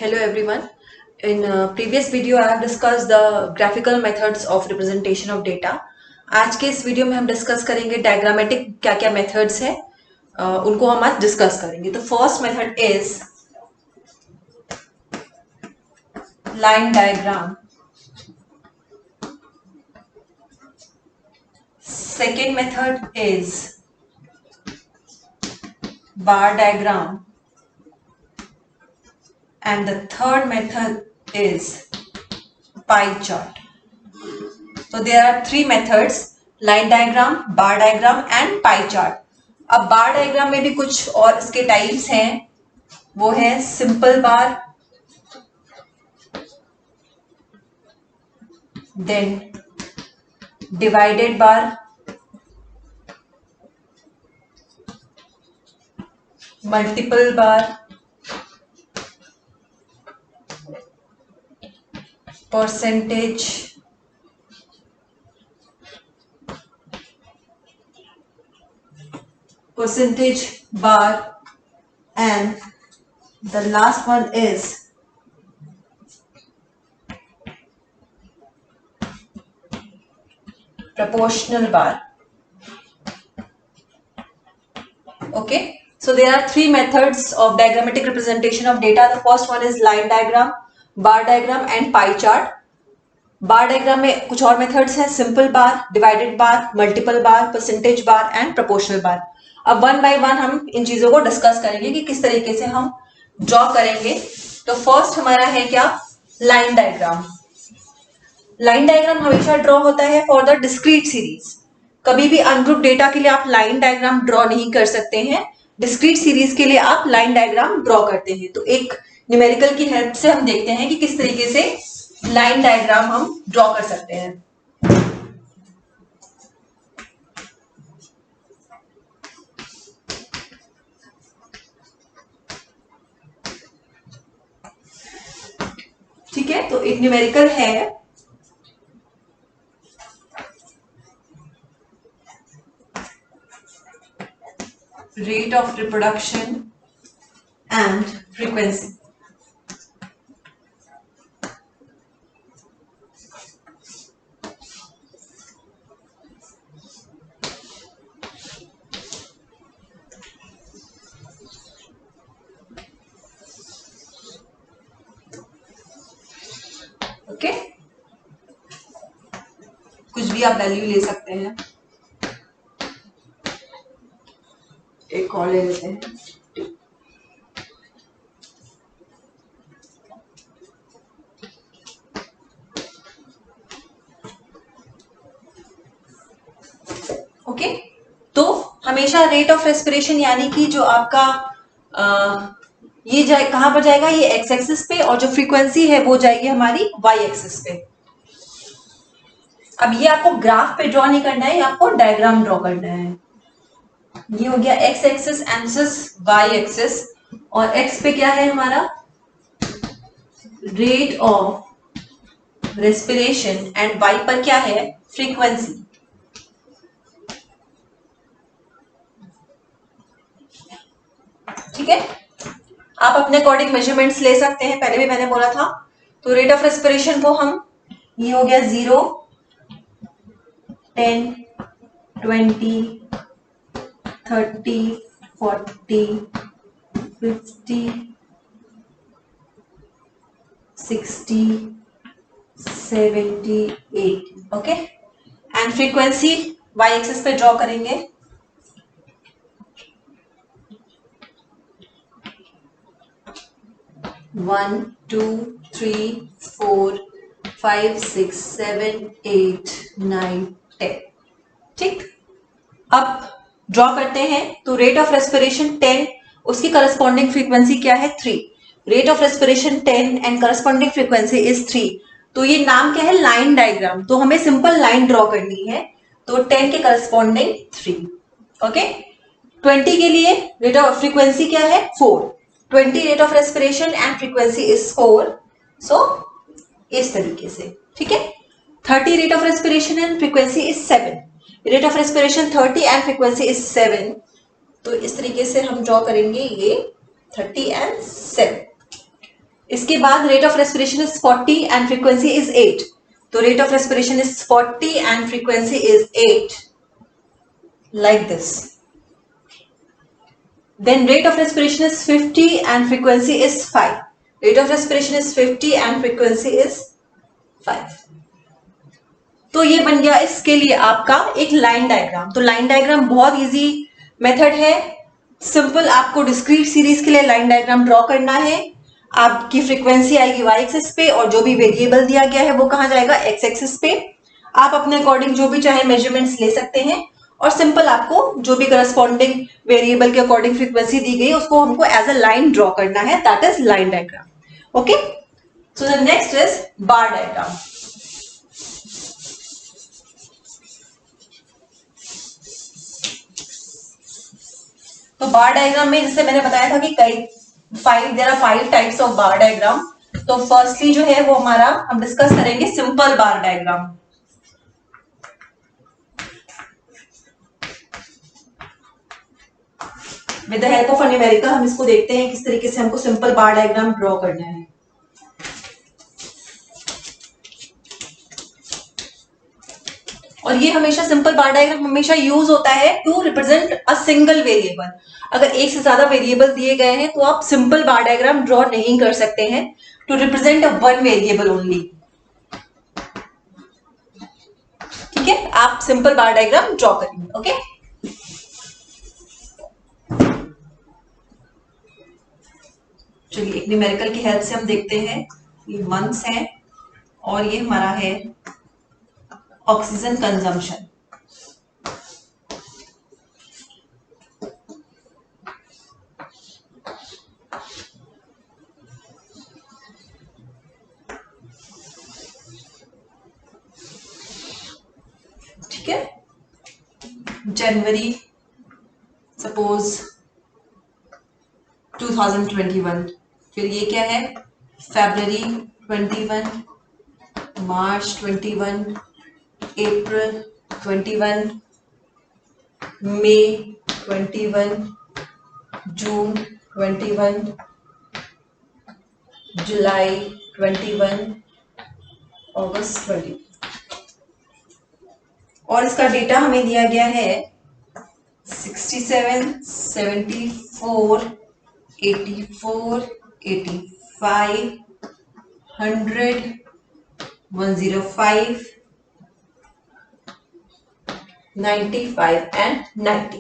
Hello everyone. In previous video I have discussed the graphical methods of representation of data. आज के इस video में हम discuss करेंगे डायग्रामेटिक क्या क्या मेथड्स हैं, उनको हम आज डिस्कस करेंगे. तो first method is line diagram. Second method is bar diagram. And the third method is pie chart. So there are three methods: line diagram, bar diagram and pie chart. अब बार diagram में भी कुछ और इसके types हैं. वो है simple bar, then divided bar, multiple bar, percentage bar, and the last one is proportional bar. Okay, so there are three methods of diagrammatic representation of data. The first one is line diagram, bar diagram and pie chart. Bar diagram में कुछ और methods हैं: simple bar, divided bar, multiple bar, percentage bar and proportional bar. अब one by one हम इन चीजों को discuss करेंगे कि किस तरीके से हम ड्रॉ करेंगे. तो फर्स्ट हमारा है क्या? Line diagram. लाइन डायग्राम हमेशा ड्रॉ होता है फॉर द डिस्क्रीट सीरीज. कभी भी अनग्रुप डेटा के लिए आप लाइन डायग्राम ड्रॉ नहीं कर सकते हैं. डिस्क्रीट सीरीज के लिए आप लाइन डायग्राम ड्रॉ करते हैं. तो एक न्यूमेरिकल की हेल्प से हम देखते हैं कि किस तरीके से लाइन डायग्राम हम ड्रॉ कर सकते हैं. ठीक है, तो एक न्यूमेरिकल है. Rate of reproduction and frequency. Okay, कुछ भी आप वैल्यू ले सकते हैं. एक कॉल ले लेते हैं. ओके, तो हमेशा रेट ऑफ रेस्पिरेशन यानी कि जो आपका ये जाए कहां पर जाएगा? ये एक्स एक्सिस पे, और जो फ्रीक्वेंसी है वो जाएगी हमारी वाई एक्सिस पे. अब ये आपको ग्राफ पे ड्रॉ नहीं करना है, ये आपको डायग्राम ड्रॉ करना है. ये हो गया X axis and Y axis. और एक्स पे क्या है हमारा? Rate of respiration. And Y पर क्या है? फ्रीक्वेंसी. ठीक है, आप अपने अकॉर्डिंग मेजरमेंट्स ले सकते हैं, पहले भी मैंने बोला था. तो रेट ऑफ रेस्पिरेशन को हम, ये हो गया 0, 10, 20, 30, 40, 50, 60, 70, 80. Okay, and frequency Y axis पे ड्रॉ करेंगे. One, two, three, 4, 5, 6, 7, 8, 9, 10. ठीक, अब ड्रॉ करते हैं. तो रेट ऑफ रेस्पिरेशन 10, उसकी करस्पॉन्डिंग फ्रीक्वेंसी क्या है? 3. Rate of respiration 10 and corresponding frequency is 3. तो ये नाम क्या है? Line diagram. तो हमें सिंपल लाइन ड्रॉ करनी है. तो 10 के करस्पॉन्डिंग 3. ओके, 20 के लिए रेट ऑफ फ्रीक्वेंसी क्या है? 4. 20 rate of respiration and frequency is 4. सो इस तरीके से. ठीक है, 30 rate of respiration and frequency is 7. Rate of respiration 30 and frequency is 7. तो इस तरीके से हम ड्रॉ करेंगे ये 30 एंड 7. इसके बाद rate of respiration is 40 and frequency is 8. तो rate of respiration is 40 and frequency is 8, like this. Then rate of respiration is 50 and frequency is 5. Rate of respiration is 50 and frequency is 5. तो ये बन गया इसके लिए आपका एक line diagram. तो लाइन डायग्राम बहुत इजी मेथड है. सिंपल आपको डिस्क्रीट सीरीज के लिए लाइन डायग्राम ड्रॉ करना है. आपकी फ्रीक्वेंसी आएगी वाई एक्सिस पे और जो भी वेरिएबल दिया गया है वो कहाँ जाएगा, एक्स एक्सिस पे. आप अपने अकॉर्डिंग जो भी चाहे मेजरमेंट्स ले सकते हैं और सिंपल आपको जो भी करस्पॉन्डिंग वेरिएबल के अकॉर्डिंग फ्रीक्वेंसी दी गई उसको हमको एज अ लाइन ड्रॉ करना है. That is line diagram. Okay, so the next is bar diagram. तो बार डायग्राम में जैसे मैंने बताया था कि there are 5 types of bar diagram. तो फर्स्टली जो है वो हमारा हम डिस्कस करेंगे simple bar diagram. With the help of a numerical हम इसको देखते हैं किस तरीके से हमको सिंपल बार डायग्राम ड्रॉ करना है. और ये हमेशा सिंपल बार डायग्राम हमेशा यूज होता है to represent a single variable. अगर एक से ज्यादा वेरिएबल दिए गए हैं तो आप सिंपल बार डायग्राम ड्रॉ नहीं कर सकते हैं to represent one variable only. ठीक है, आप सिंपल बार डायग्राम ड्रॉ करेंगे. ओके, चलिए एक न्यूमेरिकल की हेल्प से हम देखते हैं. ये मंथ्स है और ये हमारा है ऑक्सीजन कंजम्पशन. ठीक है, जनवरी सपोज 2021. फिर ये क्या है, फरवरी 21, मार्च 21, अप्रैल 21, मई 21, जून 21, जुलाई 21, अगस्त 20. और इसका डेटा हमें दिया गया है 67, 74, 84, 85, 100, 105, 95 एंड 90.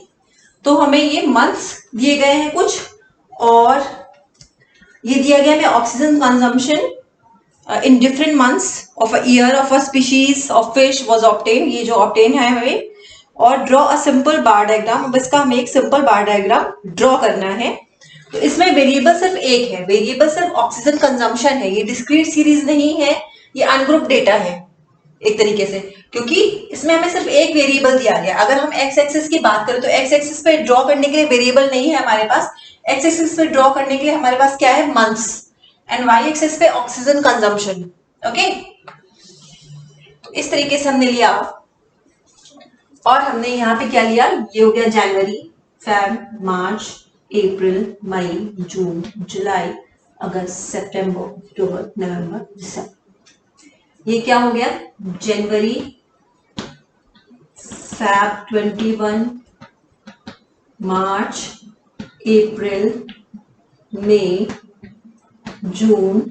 तो हमें ये मंथ्स दिए गए हैं कुछ और ये दिया गया हमें oxygen consumption in different months of a year of a species of fish was obtain. ये जो ऑब्टेन है हमें. और draw a simple bar diagram. अब इसका हमें एक सिंपल बार डायग्राम ड्रॉ करना है. तो इसमें वेरिएबल सिर्फ एक है, वेरिएबल सिर्फ ऑक्सीजन कंजम्पशन है. ये डिस्क्रीट सीरीज नहीं है, ये अनग्रुप डेटा है एक तरीके से, क्योंकि इसमें हमें सिर्फ एक वेरिएबल दिया गया. अगर हम एक्स एक्सिस की बात करें तो एक्स एक्सिस पे ड्रॉ करने के लिए वेरिएबल नहीं है हमारे पास. एक्स एक्सिस पे ड्रॉ करने के लिए हमारे पास क्या है, मंथ्स. एंड वाई एक्सिस पे ऑक्सीजन कंजम्पशन. ओके, इस तरीके से हमने लिया. और हमने यहाँ पे क्या लिया, ये हो गया जनवरी, फेब, मार्च, अप्रैल, मई, जून, जुलाई, अगस्त, सितंबर, अक्टूबर, नवंबर, दिसंबर. ये क्या हो गया, जनवरी, Feb 21, March, April, May, June,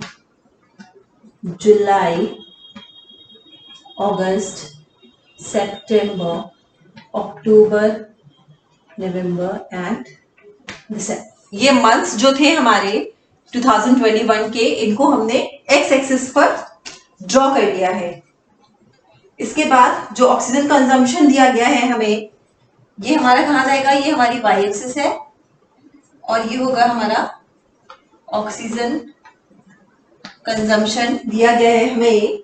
July, August, September, October, November and दिसंबर. ये मंथ्स जो थे हमारे 2021 के, इनको हमने एक्स एक्सिस पर ड्रॉ कर लिया है. इसके बाद जो ऑक्सीजन कंजम्पशन दिया गया है हमें, ये हमारा कहाँ जाएगा, ये हमारी वाई एक्सिस है और ये होगा हमारा ऑक्सीजन कंजम्पशन. दिया गया है हमें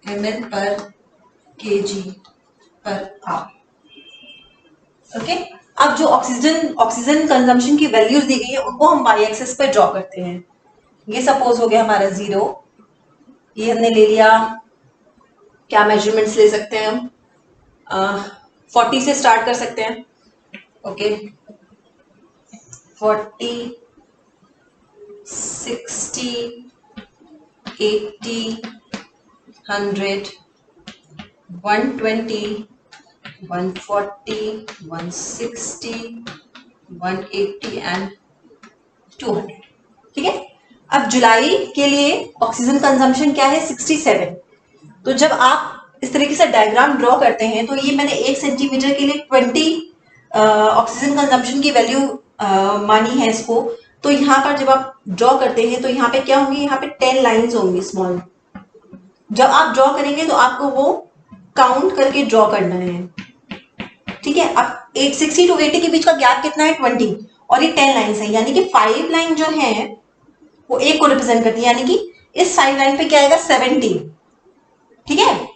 ml पर kg पर आवर. ओके, अब जो ऑक्सीजन कंजम्पशन की वैल्यूज दी गई है उनको हम वाई एक्सिस पे ड्रॉ करते हैं. ये सपोज हो गया हमारा 0. ये हमने ले लिया. क्या मेजरमेंट्स ले सकते हैं हम, 40 से स्टार्ट कर सकते हैं. Okay, 40, 60, 80, 100, 120, 140, 160, 180 and 200। ठीक है। अब जुलाई के लिए ऑक्सीजन कंजम्पशन क्या है? 67। तो जब आप इस तरीके से डायग्राम ड्रॉ करते हैं तो ये मैंने 1 सेंटीमीटर के लिए 20 ऑक्सीजन कंजम्पशन की वैल्यू मानी है इसको। तो यहाँ पर जब आप ड्रॉ करते हैं तो यहाँ पे क्या होंगी? यहाँ पे 10 लाइंस होंगी स्मॉल। जब आप ड्रॉ करेंगे तो आपको वो काउंट करके ड्रॉ करना है। ठीक है। अब 860 टू 80 के बीच का गैप कितना है? 20, और ये 10 लाइन्स है, यानी कि 5 लाइन जो है वो एक को रिप्रेजेंट करती है, यानी कि इस 5 लाइन पे क्या आएगा? 70। ठीक है।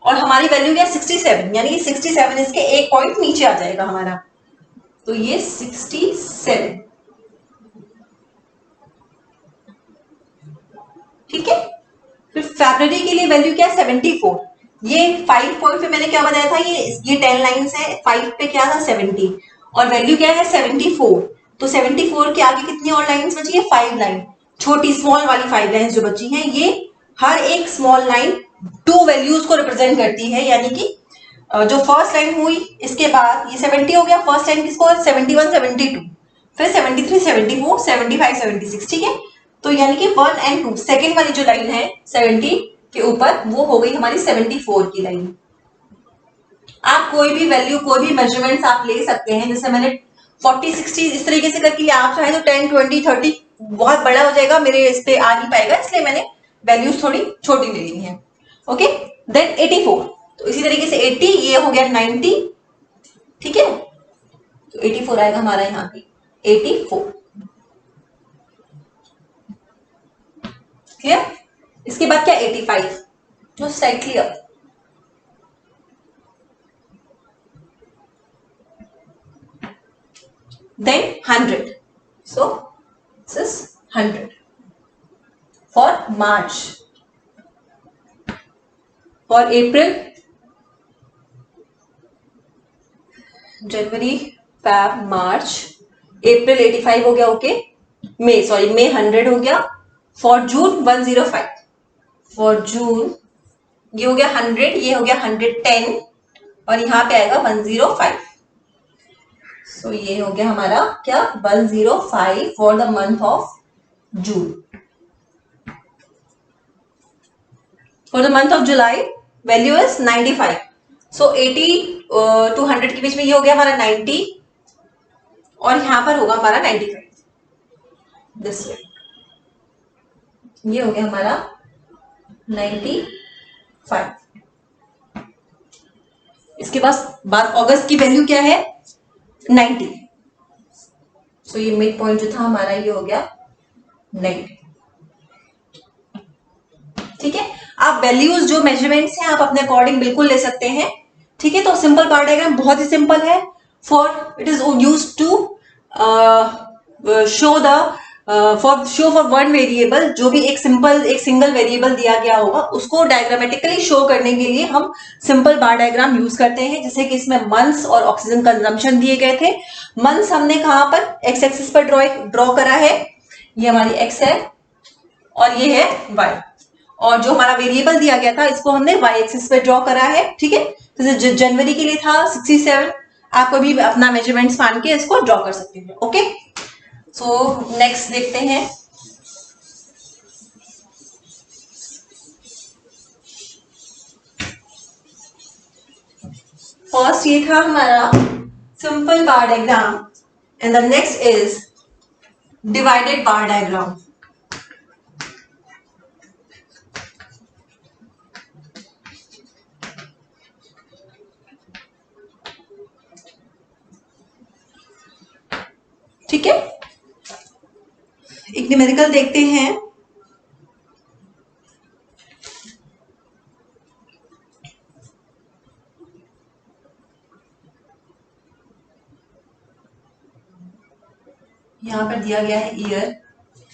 और हमारी वैल्यू क्या? 67, यानी कि 67 इसके एक पॉइंट नीचे आ जाएगा हमारा। तो ये 67। ठीक है। फिर फरवरी के लिए वैल्यू क्या है? 74। ये 5 पॉइंट पे मैंने क्या बताया था? ये 10 लाइंस है, 5 पे क्या था? 70, और वैल्यू क्या है? 74। तो 74 के आगे कितनी और लाइंस बची है? 5 लाइन, छोटी स्मॉल वाली 5 लाइंस जो बची हैं, ये हर एक स्मॉल लाइन 2 वैल्यूज को रिप्रेजेंट करती है, यानी कि जो फर्स्ट लाइन हुई इसके बाद ये 70 हो गया, फर्स्ट लाइन किसको? 71, 72, फिर 73, 74, 75, 76। ठीक है। तो यानी कि 1 एंड 2 सेकेंड वाली जो लाइन है 70 के ऊपर, वो हो गई हमारी 74 की लाइन। आप कोई भी वैल्यू, कोई भी मेजरमेंट्स आप ले सकते हैं। जैसे मैंने 40, 60 इस तरीके से करके लिया, आप चाहे तो 10, 20, 30 बहुत बड़ा हो जाएगा, मेरे इस पे आ नहीं पाएगा, इसलिए मैंने वैल्यूज थोड़ी छोटी ले ली है। ओके। देन 84, तो इसी तरीके से 80, ये हो गया 90। ठीक है। तो 84 आएगा हमारा यहाँ पे 84। क्लियर। इसके बाद क्या? 85, जो slightly up. Then 100, so this is 100 for March. For April, January, Feb, March, April 85 हो गया। ओके। मई 100 हो गया। फॉर जून 105, फॉर जून ये हो गया 100, ये हो गया 110, और यहाँ पे आएगा 105। सो ये हो गया हमारा क्या? 105 for the month of June. For the month of July value is 95। So 80 to 100 के बीच में ये हो गया हमारा 90, और यहां पर होगा हमारा 95 दिस वे। ये हो गया हमारा 95। इसके बाद अगस्त की वैल्यू क्या है? 90। सो ये मिड पॉइंट जो था हमारा, ये हो गया 90। ठीक है। आप वैल्यूज जो मेजरमेंट्स हैं आप अपने अकॉर्डिंग बिल्कुल ले सकते हैं। ठीक है। तो सिंपल बार डायग्राम बहुत ही सिंपल है। For it is use to show the for one variable, जो भी एक सिंगल वेरिएबल दिया गया होगा उसको डायग्रामेटिकली शो करने के लिए हम सिंपल बार डायग्राम यूज करते हैं। जैसे कि इसमें मंथ्स और ऑक्सीजन कंजम्पशन दिए गए थे। मंथ्स हमने कहां पर? एक्स एक्सिस पर ड्रॉ करा है, ये हमारी एक्स है और ये है वाई, और जो हमारा वेरिएबल दिया गया था इसको हमने वाई एक्सिस पे ड्रॉ करा है। ठीक है। जैसे जनवरी के लिए था 67, आप कोई भी अपना मेजरमेंट्स मान के इसको ड्रॉ कर सकते हैं। ओके। सो नेक्स्ट देखते हैं। फर्स्ट ये था हमारा simple bar diagram, and the next is divided bar diagram. ठीक है। एक न्यूमेरिकल देखते हैं। यहां पर दिया गया है ईयर,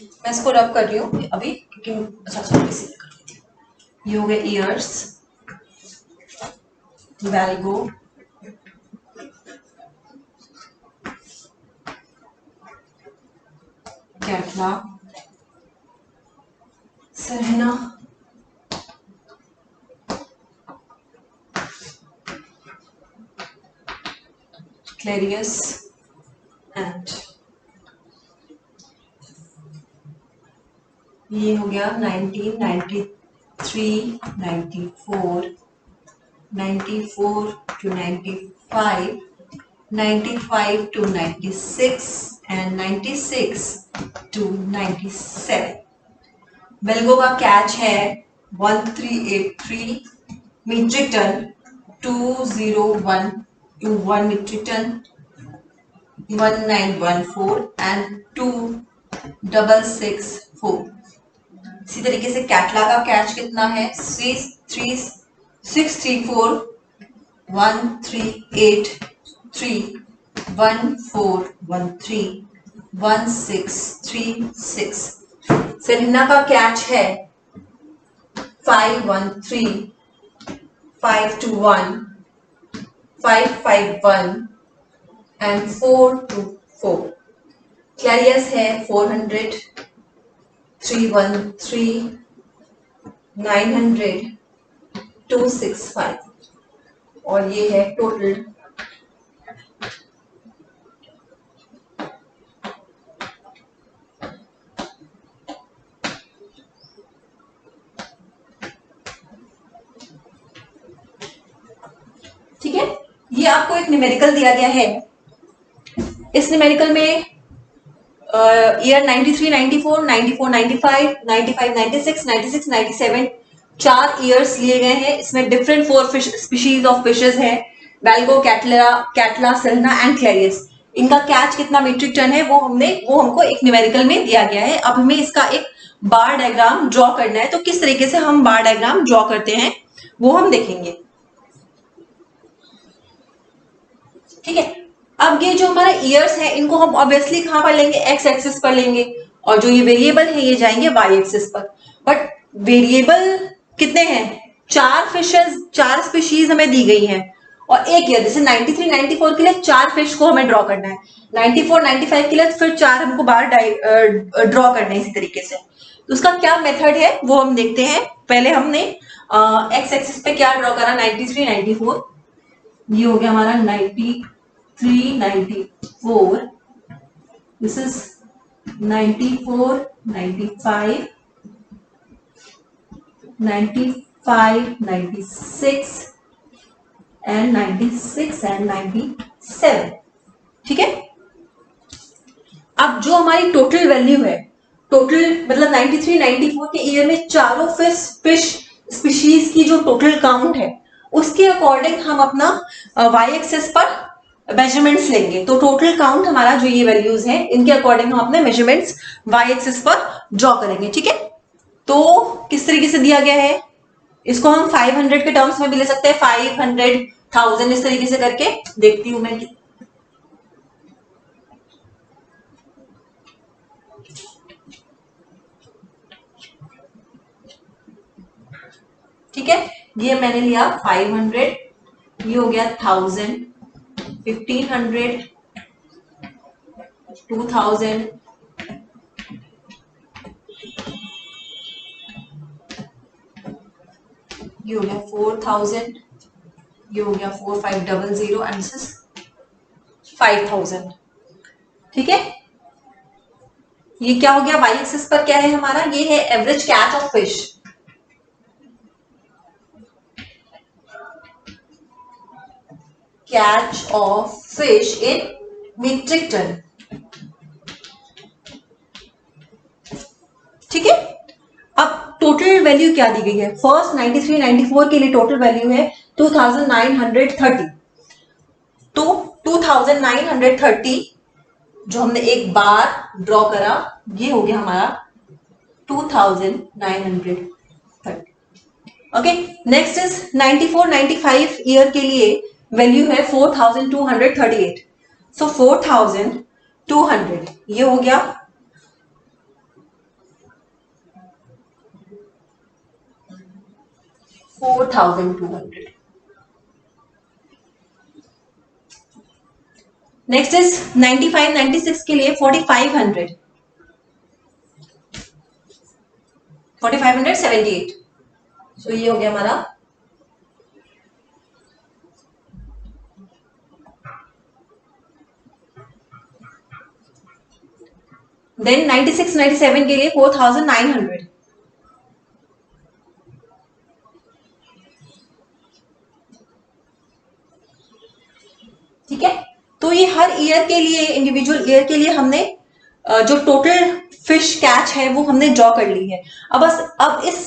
मैं इसको रब कर रही हूँ अभी क्योंकि अच्छा कर देती हूँ। ये हो गया ईयर्स, वैल्गो, कैटला, सरना, क्लेरियस एंड ये हो गया 1993, 94, 94 to 95, 95 to 96 and 96 to 97. बेल्गो का कैच है 1383 metric ton, 2001 metric ton, 1914 and 2664. इसी तरीके से कैटला का कैच कितना है 634 1383 1413 1636. सेलिना का कैच है 513 521 551 एंड 424. क्लैरियस है 400 313 900 265 और ये है टोटल ठीक है। ये आपको एक न्यूमेरिकल दिया गया है। इस न्यूमेरिकल में ईयर 93, 94, 94, 95, 95, 96, 96, 97 चार ईयर्स लिए गए हैं। इसमें डिफरेंट 4 स्पीशीज ऑफ फिशेस है, बेल्गो, कैटला, सेलिना एंड क्लेरियस। इनका कैच कितना मीट्रिक टन है वो हमको एक न्यूमेरिकल में दिया गया है। अब हमें इसका एक बार डायग्राम ड्रॉ करना है। तो किस तरीके से हम बार डायग्राम ड्रॉ करते हैं वो हम देखेंगे। ठीक है। अब ये जो हमारा ईयर्स है इनको हम ऑब्वियसली कहां पर लेंगे, एक्स एक्सिस पर लेंगे, और जो ये वेरिएबल है ये जाएंगे वाई एक्सिस पर। बट वेरिएबल कितने हैं, 4 फिशेस, 4 स्पीशीज हमें दी गई हैं और एक ईयर, जैसे 93, 94 के लिए 4 फिश को हमें ड्रॉ करना है, 94, 95 के लिए फिर 4 हमको बार ड्रॉ करना है इसी तरीके से। तो उसका क्या मेथड है वो हम देखते हैं। पहले हमने एक्स एक्सिस पे क्या ड्रॉ करा, 93, 94, ये हो गया हमारा 93, 94, दिस इज 94, 95, 95, 96 एंड 96 एंड 97। ठीक है। अब जो हमारी टोटल वैल्यू है, टोटल मतलब 93, 94 के ईयर में चारों फिश स्पीशीज की जो टोटल काउंट है उसके अकॉर्डिंग हम अपना वाई एक्सिस पर मेजरमेंट्स लेंगे। तो टोटल काउंट हमारा जो ये वैल्यूज हैं इनके अकॉर्डिंग हम अपने मेजरमेंट्स वाई एक्सिस पर ड्रॉ करेंगे। ठीक है। तो किस तरीके से दिया गया है, इसको हम 500 के टर्म्स में भी ले सकते हैं, 500, 1000 इस तरीके से करके। देखती हूं मैं ठीक है। ये मैंने लिया 500, ये हो गया 1000, 1500, 2000, ये हो गया 4000, ये हो गया 4500 एंड दिस इज 5000। ठीक है। ये क्या हो गया, वाई एक्सिस पर क्या है हमारा, ये है average catch of fish. Catch of fish in metric ton. ठीक है। अब टोटल वैल्यू क्या दी गई है, फर्स्ट 93, 94 के लिए टोटल वैल्यू है 2930। तो 2930 जो हमने एक बार ड्रॉ करा ये हो गया हमारा 2930। ओके। नेक्स्ट इज 94, 95 ईयर के लिए वैल्यू है 4238। सो 4200 ये हो गया 4200। नेक्स्ट इज 95, 96 के लिए 4500। 4578. सो ये हो गया हमारा देन 96 97 के लिए 4900. ठीक है, तो ये हर ईयर के लिए, इंडिविजुअल ईयर के लिए हमने जो टोटल फिश कैच है वो हमने ड्रॉ कर ली है. अब इस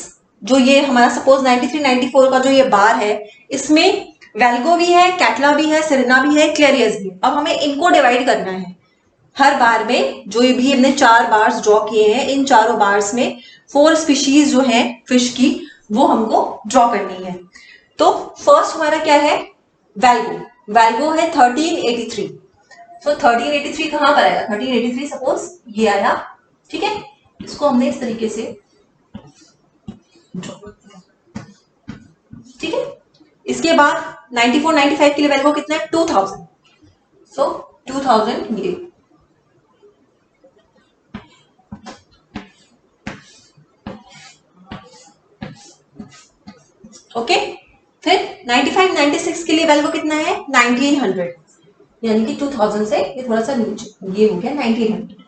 जो ये हमारा सपोज 93 94 का जो ये बार है, इसमें वेल्गो भी है, कैटला भी है, सिरेना भी है, क्लेरियस भी है. अब हमें इनको डिवाइड करना है. हर बार में जो ये भी हमने 4 बार्स ड्रॉ किए हैं, इन चारों बार्स में 4 स्पीशीज जो है फिश की वो हमको ड्रॉ करनी है. तो फर्स्ट हमारा क्या है, वेल्गो. वेल्गो है 1383. सो 1383 कहां पर आएगा, 1383 सपोज ये आया. ठीक है, इसको हमने इस तरीके से ड्रॉ कर दिया. ठीक है, इसके बाद 94 95 के लिए वेल्गो कितना है, 2000. सो 2000 ये. ओके, फिर 95 96 के लिए वेल्यू कितना है, 1900. यानी कि 2000 से ये थोड़ा सा नीचे, ये हो गया 1900.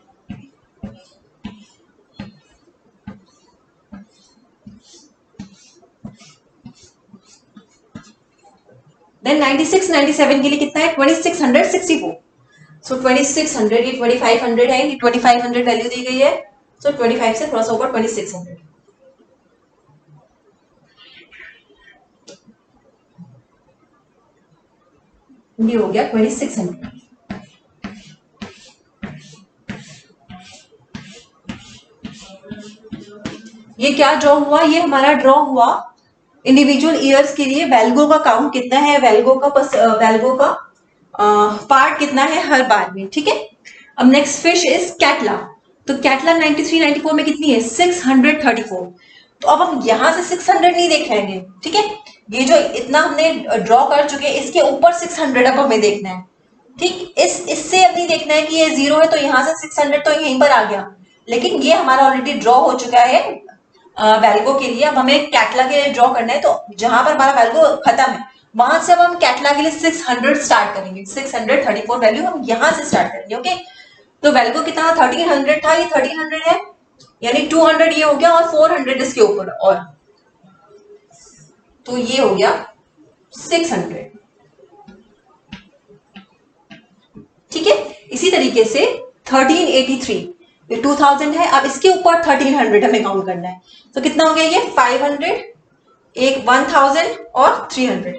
देन 96 97 के लिए कितना है, 2664. सो 2600, ये 2500 है, ये 2500 वैल्यू दी गई है. सो 25 से थोड़ा सा ऊपर 2600. ये हो गया 2600. ये क्या ड्रॉ हुआ, ये हमारा ड्रॉ हुआ इंडिविजुअल ईयर्स के लिए वेल्गो का काउंट कितना है, वेल्गो का पार्ट कितना है हर बार में. ठीक है, अब नेक्स्ट फिश इज कैटला. तो कैटला 93 94 में कितनी है, 634. तो अब हम यहां से 600 नहीं देख लेंगे. ठीक है, ये जो इतना हमने ड्रॉ कर चुके हैं, इसके ऊपर 600 अब हमें देखना है. ठीक, इससे अब नहीं देखना है कि ये 0 है तो यहां से 600 तो यहीं पर आ गया. लेकिन ये हमारा ऑलरेडी ड्रॉ हो चुका है वेल्गो के लिए. अब हमें कैटला के लिए ड्रॉ करना है. तो जहां पर हमारा वेल्गो खत्म है, वहां से अब हम कैटला के लिए 600 स्टार्ट करेंगे. 634 वैल्यू हम यहां से स्टार्ट करेंगे. ओके, तो वेल्गो कितना 1300 था, ये 1300 है, यानी 200 ये हो गया और 400 इसके ऊपर और, तो ये हो गया 600. ठीक है, इसी तरीके से 1383, ये 2000 है. अब इसके ऊपर 1300 हमें काउंट करना है. तो कितना हो गया, ये 500, एक 1000 और 300.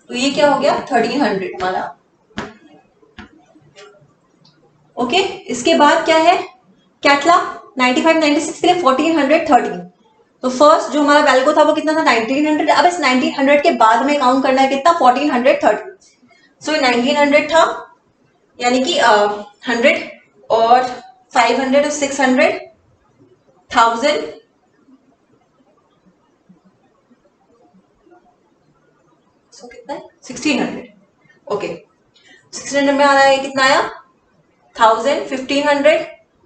तो ये क्या हो गया 1300 हमारा. ओके, इसके बाद क्या है, कैटला 95 96 के लिए 1413. तो फर्स्ट जो हमारा वेल्गो था वो कितना था, 1900. अब इस 1900 के बाद में काउंट करना है कितना, 1413. सो 1900 था, यानी कि 100 और 500 और 600, 1000, सो कितना है 1600. ओके, 1600 में आ रहा है, कितना आया 1000, 1500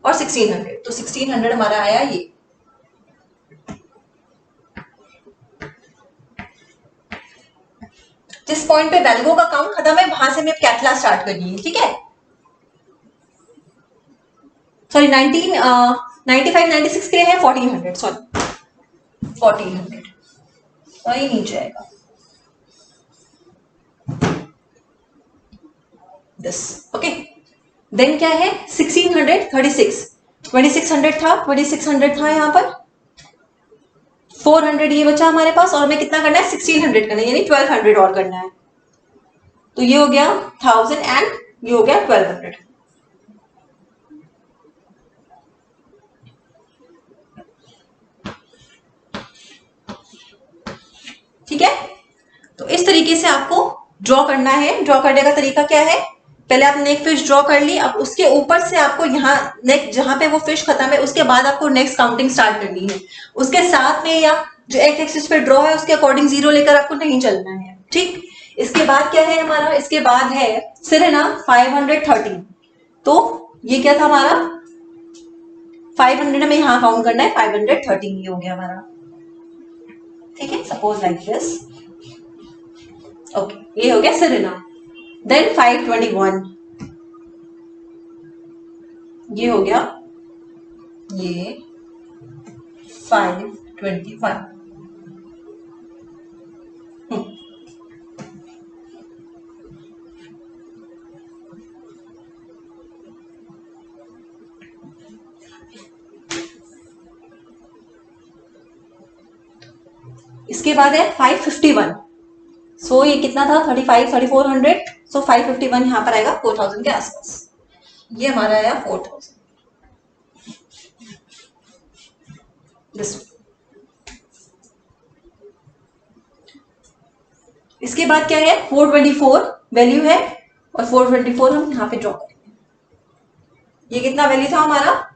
और 1600. तो 1600 हमारा आया ये. जिस पॉइंट पे वेल्गो का काउंट खत्म है, वहां से हमें कैटला स्टार्ट करनी है. ठीक है, सॉरी 95 96 के लिए है 1400. सॉरी 1400, वही नीचे आएगा दिस. ओके, देन क्या है 1636, 2600 था, 2600 था यहाँ पर, 400 ये बचा हमारे पास, और हमें कितना करना है 1600 करना है, यानी 1200 और करना है. तो ये हो गया 1000 एंड ये हो गया 1200. ठीक है, तो इस तरीके से आपको ड्रॉ करना है. ड्रॉ करने का तरीका क्या है, पहले आपने एक फिश ड्रॉ कर ली. अब उसके ऊपर से आपको यहाँ नेक्स्ट जहां पे वो फिश खत्म है, उसके बाद आपको नेक्स्ट काउंटिंग स्टार्ट करनी है. उसके साथ में या जो एक एक्सिस पे ड्रॉ है उसके अकॉर्डिंग 0 लेकर आपको नहीं चलना है. ठीक, इसके बाद क्या है हमारा, इसके बाद है सिरेना 513. तो ये क्या था हमारा 500, हमें यहां काउंट करना है 513, ये हो गया हमारा, ठीक है, सपोज लाइक दिस। ओके, ये हो गया सेरेना। देन 521, ये हो गया, ये 521। इसके बाद है 551। सो ये कितना था 35, 3400, सो 551 यहां पर आएगा 4000 के आसपास। ये हमारा आया 4000 दिस। इसके बाद क्या है 424 वैल्यू है, और 424 हम यहां पे ड्रॉ करेंगे। ये कितना वैल्यू था हमारा,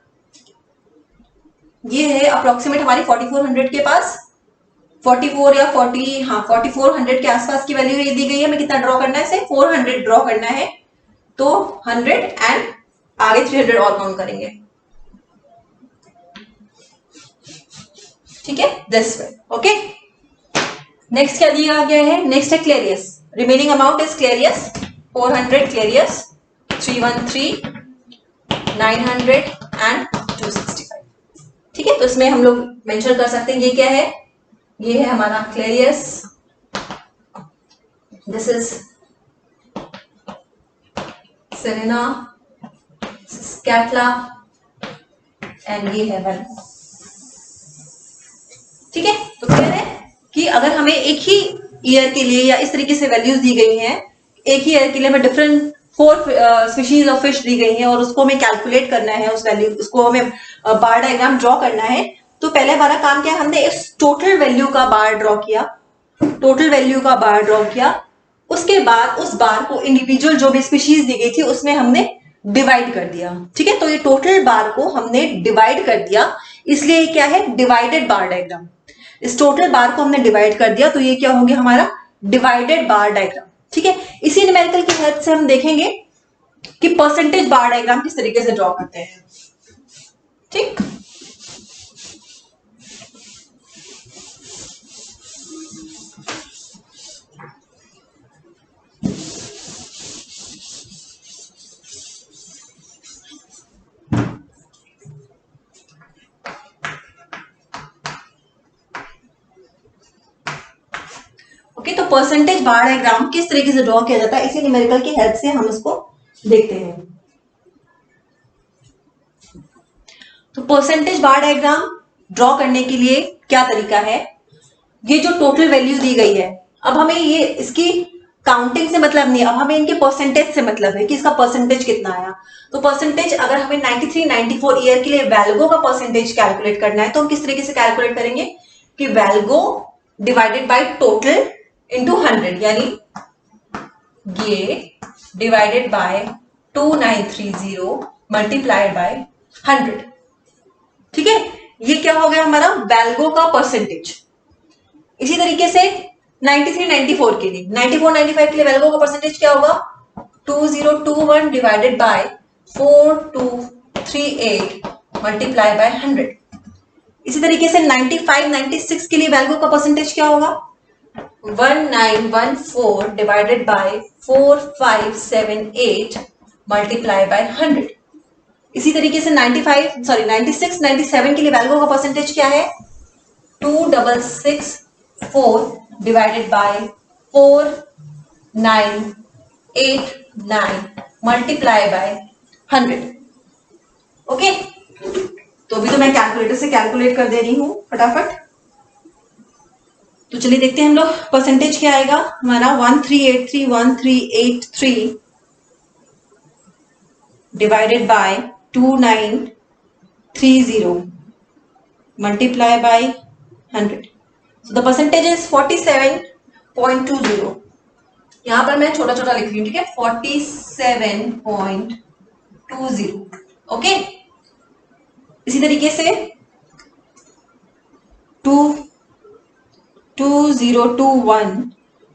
ये है अप्रोक्सीमेट हमारी 4400 के पास, 44 या 40, हाँ 4400 के आसपास की वैल्यू ये दी गई है। हमें कितना ड्रॉ करना है, इसे 400 ड्रॉ करना है, तो 100 एंड आगे 300 और काउंट करेंगे, ठीक है, दिस वे। ओके, नेक्स्ट क्या दिया गया है, नेक्स्ट है Clarias. Remaining amount is Clarias 400, Clarias 313, 900 and 265, ठीक है। तो इसमें हम लोग मेंशन कर सकते हैं ये क्या है, ये है हमारा Clarias, this is Cirrhina, catla and ये है वेल, ठीक है। तो क्लियर है कि अगर हमें एक ही ईयर के लिए या इस तरीके से वैल्यूज दी गई हैं, एक ही ईयर के लिए हमें डिफरेंट 4 स्पीशीज ऑफ फिश दी गई हैं और उसको हमें कैलकुलेट करना है, उस वैल्यू उसको हमें बार डायग्राम ड्रॉ करना है, तो पहले हमारा काम क्या है, हमने इस टोटल वैल्यू का बार ड्रॉ किया, टोटल वैल्यू का बार ड्रॉ किया। उसके बाद उस बार को इंडिविजुअल जो भी स्पीशीज दी गई थी उसमें हमने डिवाइड कर दिया, ठीक है। तो ये टोटल बार को हमने डिवाइड कर दिया, इसलिए क्या है डिवाइडेड बार डायग्राम। इस टोटल बार को हमने डिवाइड कर दिया, तो ये क्या होंगे हमारा डिवाइडेड बार डायग्राम, ठीक है। इसी न्यूमेरिकल की हेल्प से हम देखेंगे कि परसेंटेज बार डायग्राम किस तरीके से ड्रॉ करते हैं, ठीक। ओके, तो परसेंटेज बार डायग्राम किस तरीके से ड्रॉ किया जाता है, इसी न्यूमेरिकल की हेल्प से हम इसको देखते हैं। तो परसेंटेज बार डायग्राम ड्रॉ करने के लिए क्या तरीका है, ये जो टोटल वैल्यू दी गई है, अब हमें ये इसकी काउंटिंग से मतलब नहीं, अब हमें इनके परसेंटेज से मतलब है कि इसका परसेंटेज कितना आया। तो परसेंटेज अगर हमें 93, 94 ईयर के लिए वैल्गो का परसेंटेज कैलकुलेट करना है, तो हम किस तरीके से कैलकुलेट करेंगे कि वैल्गो डिवाइडेड बाय टोटल इंटू 100, यानी ये डिवाइडेड बाय 2930 मल्टीप्लाइड बाय 100, ठीक है। ये क्या हो गया हमारा वैल्गो का परसेंटेज। इसी तरीके से 93, 94 के लिए, 94, 95 के लिए वैल्गो का परसेंटेज क्या होगा 2021 डिवाइडेड बाय 4238 मल्टीप्लाई बाय 100। इसी तरीके से 95, 96 के लिए वैल्गो का परसेंटेज क्या होगा 1914 डिवाइडेड बाय 4578 मल्टीप्लाई बाय 100। इसी तरीके से 96, 97 के लिए वैल्गो का परसेंटेज क्या है 2664 divided by 4989 multiply by 100। Okay, तो अभी तो मैं कैलकुलेटर से कैलकुलेट कर दे रही हूं फटाफट। तो चलिए देखते हैं हम लोग परसेंटेज क्या आएगा हमारा 1383 divided by 2930 multiply by 100। So the percentage is 47.20। यहां पर मैं छोटा छोटा लिख रही हूं, ठीक है 47.20। ओके, इसी तरीके से 2021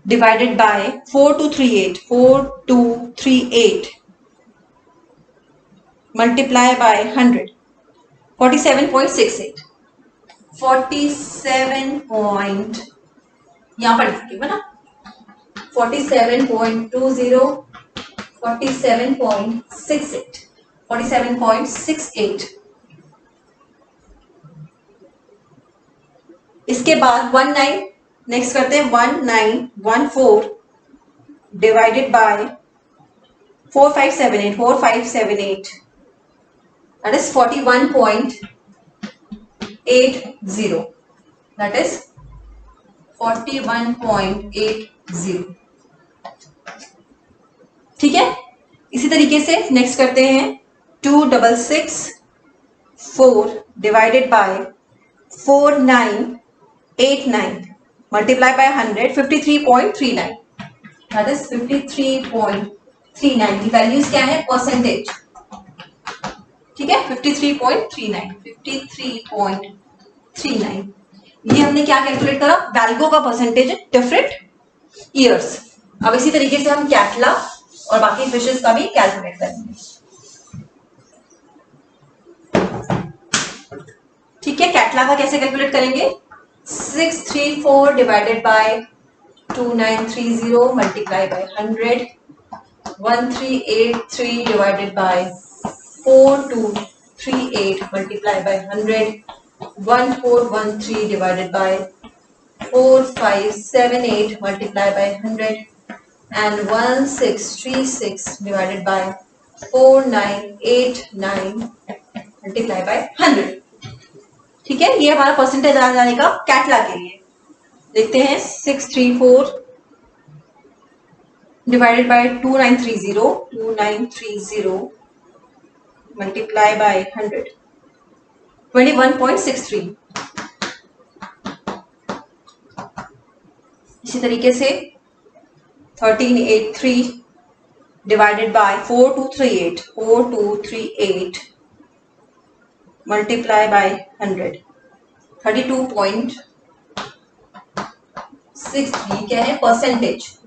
divided by 4238 multiply by 100, 47.68, 47 point, यहाँ पर लिखेंगे ना 47.20, 47.68, 47.68। इसके बाद 19 नेक्स्ट करते हैं, 1914 divided by 4578, 4578 that is 41.80, that is 41.80। ठीक है, इसी तरीके से नेक्स्ट करते हैं 2664 divided by 4989 multiply by 100, 53.39, that is 53.39। की वैल्यूज क्या है, परसेंटेज। ठीक है, 53.39, 53.39। ये हमने क्या कैलकुलेट करा, वैल्गो का परसेंटेज डिफरेंट ईयर्स। अब इसी तरीके से हम कैटला और बाकी फिशेस का भी कैलकुलेट करेंगे। ठीक है, कैटला का कैसे कैलकुलेट करेंगे, 634 divided by 2930 multiply by 100, 1383 divided by 4238 multiply by 100, 1413 divided by 4578 multiply by 100 and 1636 divided by 4989 multiply by 100। ठीक है, ये हमारा परसेंटेज आ जाएगा कैटला के लिए। देखते हैं 634 डिवाइडेड बाय 2930 multiply by 100, 21.63। इसी तरीके से 1383 डिवाइडेड बाय 4238 मल्टीप्लाई बाय 100, 32.63 क्या है, परसेंटेज।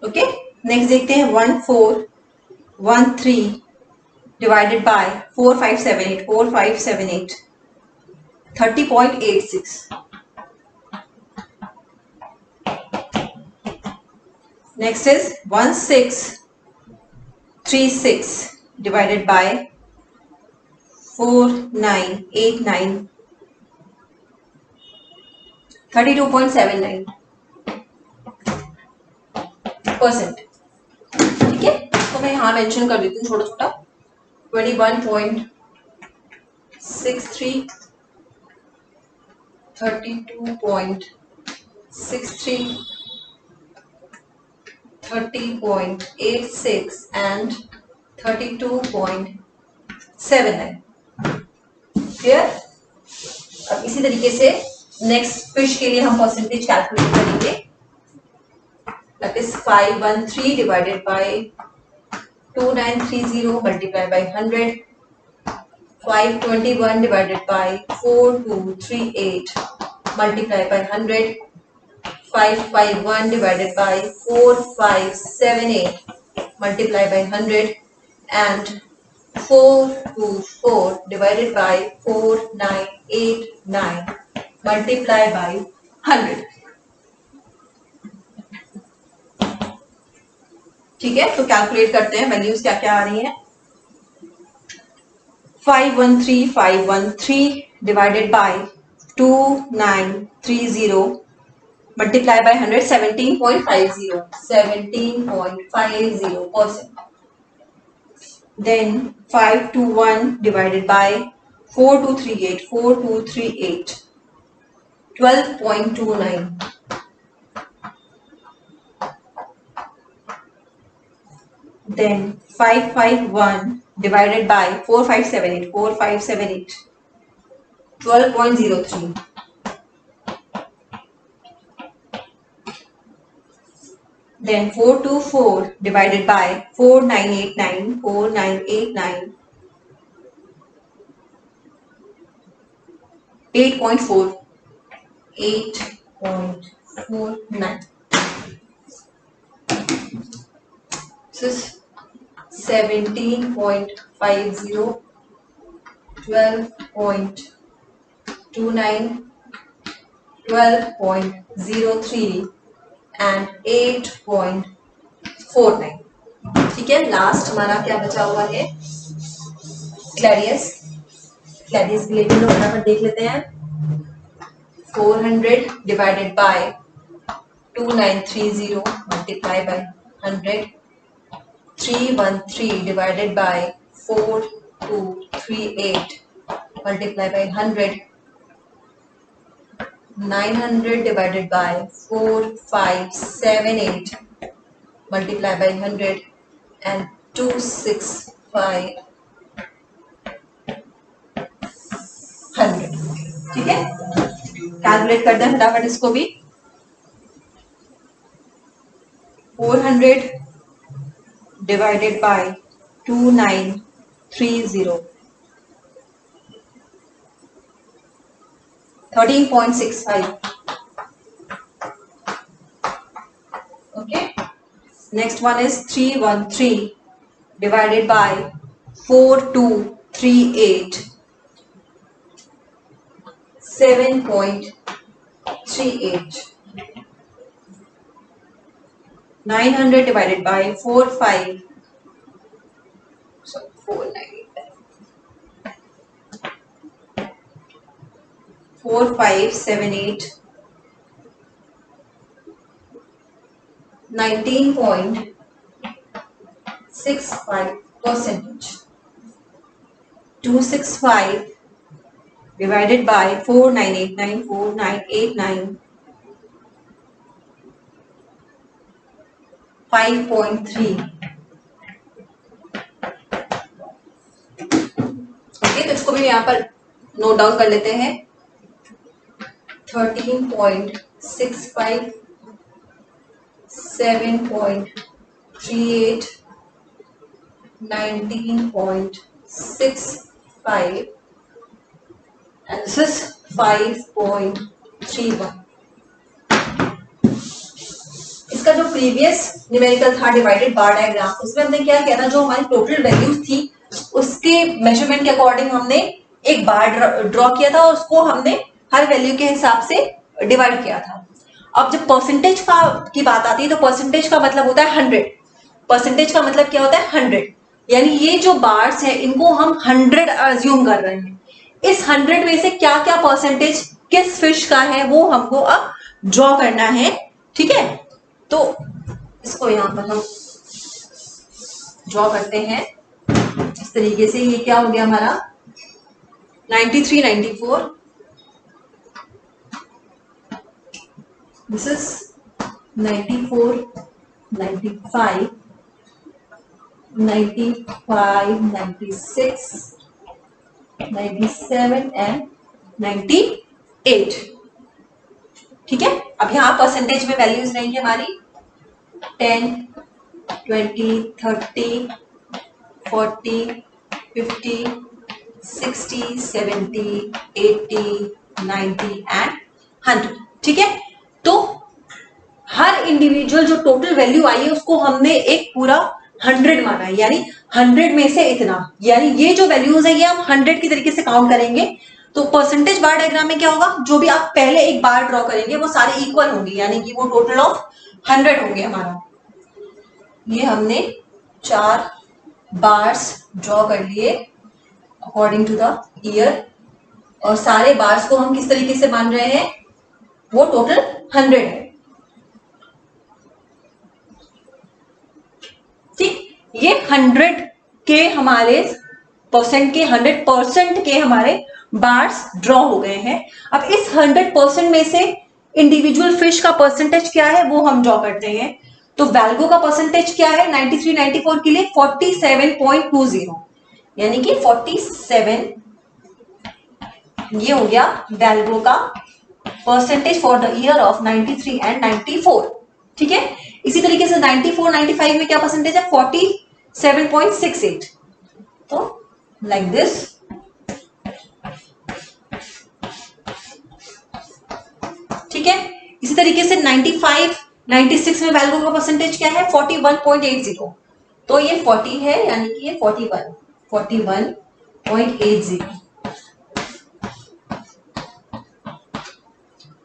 ओके, नेक्स्ट देखते हैं 1413 divided by 4578, 30.86। Next is 1636 divided by 4989, 32.79%। ठीक है, तो मैं यहाँ मेंशन कर देती हूँ छोटा छोटा, 21.63, 32.63, 30.86 and 32.79। क्लियर। अब इसी तरीके से नेक्स्ट फिश के लिए हम परसेंटेज कैलकुलेट करेंगे, that is 513 divided by 2930 multiplied by 100, 521 divided by 4238 multiplied by 100, 551 divided by 4578 multiplied by 100 and 424 divided by 4989 multiplied by 100। ठीक है, तो कैलकुलेट करते हैं वैल्यूज क्या क्या आ रही हैं। 513 divided by 2930 multiply by 100, 17.50%। Then 521 divided by 4238 12.29। Then 551 divided by 4578, 12.03। Then 424 divided by 4989, 8.49। This is 17.50%। 12.50, 12.29, 12.03 and 8.49। ठीक है, लास्ट हमारा क्या बचा हुआ है, क्लैरियस। क्लैरियस के लिए भी लोग फटाफट देख लेते हैं। 400 divided by 2930 multiply by 100, 313 divided by 4238 multiply by 100, 900 divided by 4578 multiply by 100 and 265 100। ठीक है, कैलकुलेट कर दें फटाफट इसको भी। 400 divided by 2930, 13.65। okay, next one is 313 divided by 4238, 7.38। 900 divided by 4578, 19.65%। 265 divided by 4989, 5.3। Okay, तो इसको भी यहाँ पर नोट डाउन कर लेते हैं। 13.65, 7.38, 19.65 and this is 5.31। इसका जो प्रीवियस न्यूमेरिकल था डिवाइडेड बार डायग्राम, उसमें हमने क्या किया था, जो हमारी टोटल वैल्यूज थी उसके मेजरमेंट के अकॉर्डिंग हमने एक बार ड्रॉ किया था और उसको हमने हर वैल्यू के हिसाब से डिवाइड किया था। अब जब परसेंटेज की बात आती है तो परसेंटेज का मतलब होता है 100। परसेंटेज का मतलब क्या होता है 100, यानी ये जो बार्स है इनको हम 100 अज्यूम कर रहे हैं। इस 100 में से क्या क्या परसेंटेज किस फिश का है वो हमको अब ड्रॉ करना है। ठीक है, तो इसको यहां पर हम ड्रॉ करते हैं इस तरीके से। ये क्या हो गया हमारा 93, 94, दिस इज 94, 95, 95, 96, 97 एंड 98। ठीक है, अब यहां परसेंटेज में वैल्यूज रहेंगी हमारी 10, 20, 30, 40, 50, 60, 70, 80, 90 एंड 100। ठीक है, तो हर इंडिविजुअल जो टोटल वैल्यू आई है उसको हमने एक पूरा 100 माना है, यानी 100 में से इतना, यानी ये जो वैल्यूज है ये हम 100 की तरीके से काउंट करेंगे। तो परसेंटेज बार डायग्राम में क्या होगा, जो भी आप पहले एक बार ड्रॉ करेंगे वो सारे इक्वल होंगे, यानी कि वो टोटल ऑफ 100 होंगे हमारा। ये हमने 4 बार्स ड्रॉ कर लिए अकॉर्डिंग टू द ईयर, और सारे बार्स को हम किस तरीके से मान रहे हैं, वो टोटल 100 है। ठीक, ये 100 के हमारे परसेंट के 100% के हमारे बार्स ड्रॉ हो गए हैं। अब इस 100% में से इंडिविजुअल फिश का परसेंटेज क्या है वो हम ड्रॉ करते हैं। तो वैल्गो का परसेंटेज क्या है 93, 94 के लिए 47.20, यानी कि 47 ये हो गया वैल्गो का percentage for the year of 93 and 94। ठीक है, इसी तरीके से 94, 95 में क्या परसेंटेज है 47.68। तो लाइक दिस। ठीक है, इसी तरीके से 95, 96 में वैल्गो का परसेंटेज क्या है 41.80। तो ये 40 है, यानी कि ये 41, 41.80।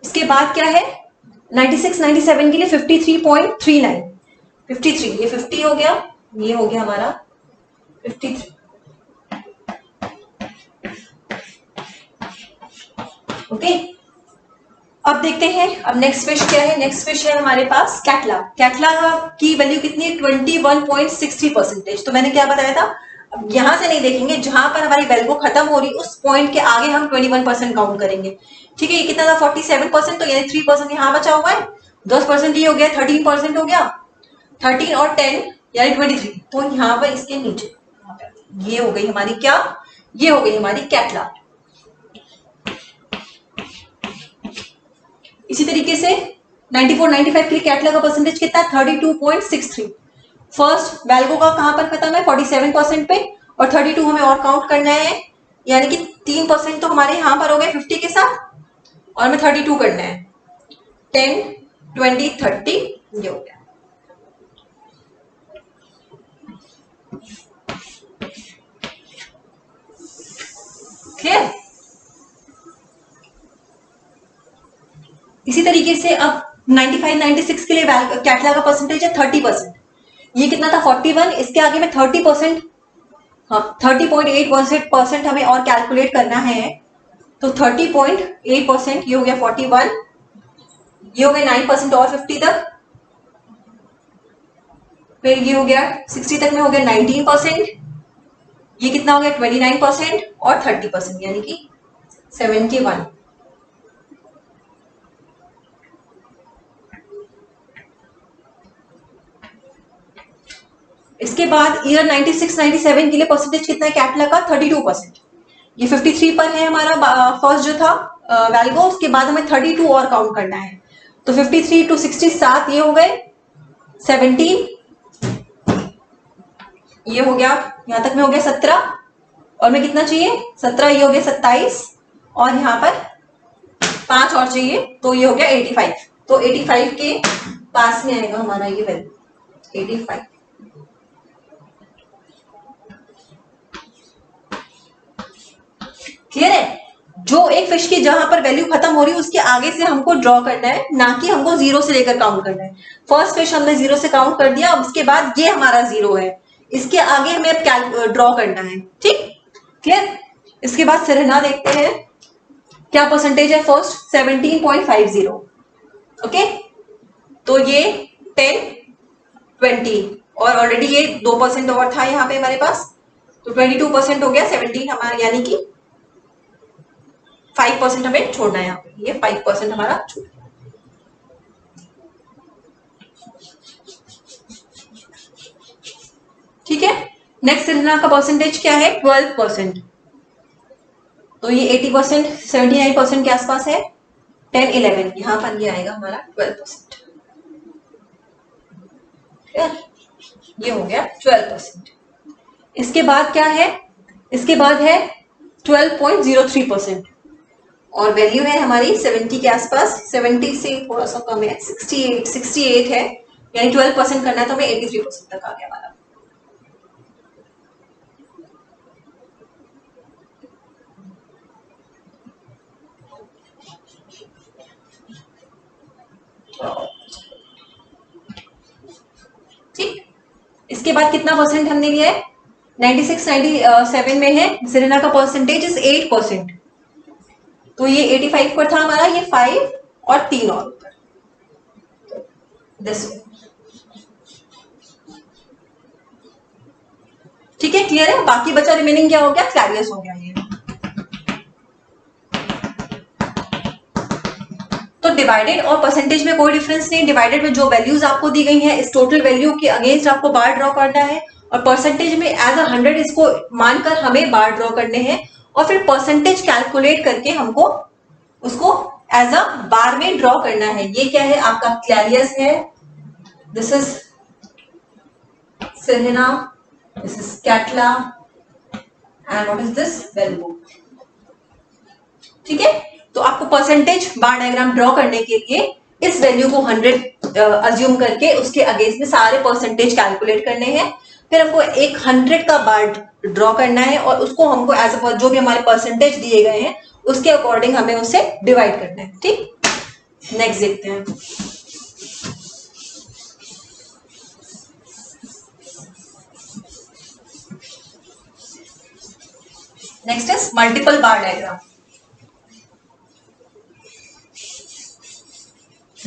इसके बाद क्या है 96 97 के लिए 53.39। 53 ये 50 हो गया, ये हो गया हमारा 53। ओके अब देखते हैं अब नेक्स्ट फिश क्या है। नेक्स्ट फिश है हमारे पास कैटला। कैटला की वैल्यू कितनी है 21.63%। तो मैंने क्या बताया था, अब यहां से नहीं देखेंगे, जहां पर हमारी वैल्यू खत्म हो रही उस पॉइंट के आगे हम 21% काउंट करेंगे। ठीक है, ये कितना था 47%, तो यानी 3% यहाँ बचा हुआ है, 10% ये हो गया 13% हो गया, 13 और 10 यानी 23। तो यहाँ पर इसके नीचे ये हो गई हमारी क्या, ये हो गई हमारी कैटला। इसी तरीके से 94 95 के लिए कैटला का परसेंटेज कितना है 32.63। फर्स्ट वैल्गो का कहां पर खत्म है 47% पे, और 32 हमें और काउंट करना है, यानी कि 3% तो हमारे यहां पर हो गए 50 के साथ, और हमें 32 करना है 10 20 30 ये हो गया। क्लियर। इसी तरीके से अब 95 96 के लिए कैटला का परसेंटेज है 30%। ये कितना था 41, इसके आगे में 30%, हाँ 30.8% हमें और कैलकुलेट करना है। तो 30.8% ये हो गया 41, ये हो गया 9% और 50 तक, फिर ये हो गया 60 तक में हो गया 19%, ये कितना हो गया 29% और 30% यानी कि 71। इसके बाद ईयर 96 97 के लिए परसेंटेज कितना है कैटला का 32%। ये 53 पर है हमारा फर्स्ट जो था वैल्गो, उसके बाद हमें 32 और काउंट करना है। तो 53 टू 60 7 ये हो गए 17, ये हो गया यहां तक में हो गया 17, और मैं कितना चाहिए 17, ये हो गया 27, और यहाँ पर 5 और चाहिए तो ये हो गया 85। तो 85 के पास में आएगा हमारा ये वैल्यू 85। क्लियर है। जो एक फिश की जहां पर वैल्यू खत्म हो रही है उसके आगे से हमको ड्रॉ करना है, ना कि हमको जीरो से लेकर काउंट करना है। फर्स्ट फिश हमने जीरो से काउंट कर दिया, अब उसके बाद ये हमारा जीरो है, इसके आगे हमें अब ड्रॉ करना है। ठीक क्लियर। इसके बाद सिरहना देखते हैं क्या परसेंटेज है। फर्स्ट 17.50। ओके तो ये 10 20 और ऑलरेडी ये 2% और था यहाँ पे हमारे पास, तो 22% हो गया 17 हमारा, यानी कि 5% हमें छोड़ना है यहाँ पे, ये 5% हमारा छूट गया। ठीक है। नेक्स्ट सिरहना का परसेंटेज क्या है 12%। तो ये 80% 79% के आसपास है, 10 11 यहां पर ये आएगा हमारा 12%। ये हो गया 12%। इसके बाद क्या है, इसके बाद है 12.03%, और वैल्यू है हमारी 70 के आसपास, 70 से थोड़ा सा कम है 68 है, यानी 12% करना है तो हमें 83% तक आ गया हमारा। ठीक। इसके बाद कितना परसेंट हमने लिया है 96 97 में है सिरहना का परसेंटेज इज 8%। तो ये 85 पर था हमारा, ये 5 और 3 और ऊपर दिस। ठीक है क्लियर है। बाकी बचा रिमेनिंग क्या हो गया क्लैरियस हो गया ये। तो डिवाइडेड और परसेंटेज में कोई डिफरेंस नहीं। डिवाइडेड में जो वैल्यूज आपको दी गई है इस टोटल वैल्यू के अगेंस्ट आपको बार ड्रॉ करना है, और परसेंटेज में एज 100 इसको मानकर हमें बार ड्रॉ करने हैं, और फिर परसेंटेज कैलकुलेट करके हमको उसको एज अ बार में ड्रॉ करना है। ये क्या है आपका क्लैरियस है, दिस इज सिरहना, this is catla, and what is this value. ठीक है। तो आपको परसेंटेज बार डायग्राम ड्रॉ करने के लिए इस वैल्यू को 100 अज्यूम करके उसके अगेंस्ट में सारे परसेंटेज कैलकुलेट करने हैं। फिर हमको एक 100 का बार ड्रॉ करना है और उसको हमको एज अ जो भी हमारे परसेंटेज दिए गए हैं उसके अकॉर्डिंग हमें उसे डिवाइड करना है। ठीक, नेक्स्ट देखते हैं। Next is multiple bar diagram.